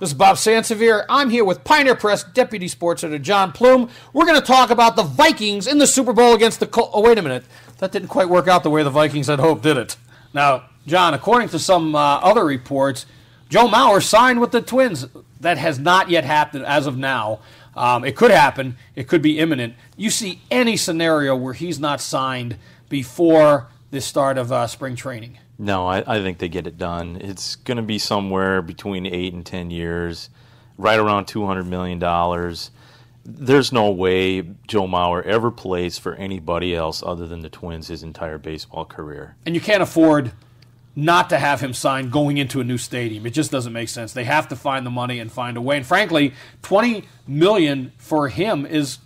This is Bob Sansevier. I'm here with Pioneer Press Deputy Sports Editor John Plume. We're going to talk about the Vikings in the Super Bowl against the Colts. Oh, wait a minute. That didn't quite work out the way the Vikings had hoped, did it? Now, John, according to some other reports, Joe Mauer signed with the Twins. That has not yet happened as of now. It could happen. It could be imminent. You see any scenario where he's not signed before the start of spring training? No, I think they get it done. It's going to be somewhere between 8 and 10 years, right around $200 million. There's no way Joe Mauer ever plays for anybody else other than the Twins his entire baseball career. And you can't afford not to have him signed going into a new stadium. It just doesn't make sense. They have to find the money and find a way. And frankly, $20 million for him is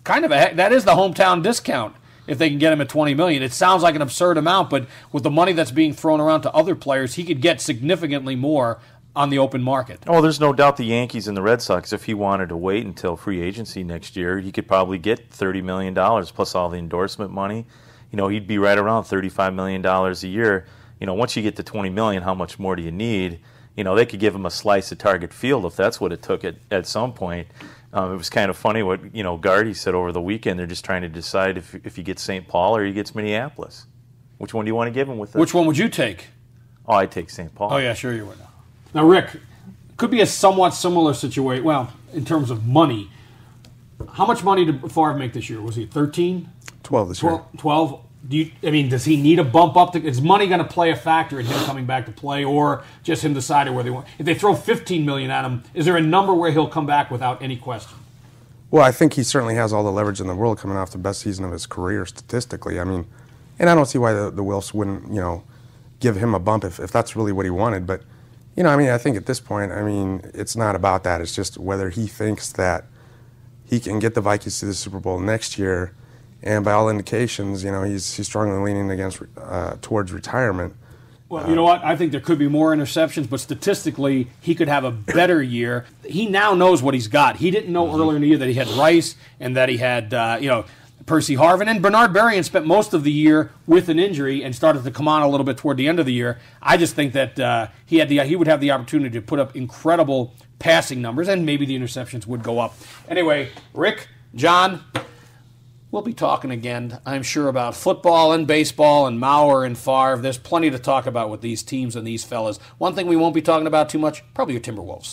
kind of that is the hometown discount. If they can get him at $20 million. It sounds like an absurd amount, but with the money that's being thrown around to other players, he could get significantly more on the open market. Oh, there's no doubt the Yankees and the Red Sox, if he wanted to wait until free agency next year, he could probably get $30 million plus all the endorsement money. You know, he'd be right around $35 million a year. You know, once you get to $20 million, how much more do you need? You know, they could give him a slice of Target Field if that's what it took at some point. It was kind of funny what, Gardy said over the weekend. They're just trying to decide if he gets St. Paul or he gets Minneapolis. Which one do you want to give him with that? Which one would you take? Oh, I'd take St. Paul. Oh, yeah, sure you would. Now, Rick, could be a somewhat similar situation. Well, in terms of money, how much money did Favre make this year? Was he 13? 12 this year. 12? Does he need a bump up? Is money going to play a factor in him coming back to play, or just him deciding where they want? If they throw $15 million at him, is there a number where he'll come back without any question? Well, I think he certainly has all the leverage in the world coming off the best season of his career statistically. I mean, and I don't see why the Wilfs wouldn't, give him a bump if that's really what he wanted. But, I think at this point, it's not about that. It's just whether he thinks that he can get the Vikings to the Super Bowl next year. And by all indications, he's strongly leaning towards retirement. Well, you know what? I think there could be more interceptions, but statistically, he could have a better year. He now knows what he's got. He didn't know earlier in the year that he had Rice and that he had, Percy Harvin. And Bernard Berrien spent most of the year with an injury and started to come on a little bit toward the end of the year. I just think that he would have the opportunity to put up incredible passing numbers, and maybe the interceptions would go up. Anyway, Rick, John, we'll be talking again, I'm sure, about football and baseball and Mauer and Favre. There's plenty to talk about with these teams and these fellas. One thing we won't be talking about too much, probably your Timberwolves.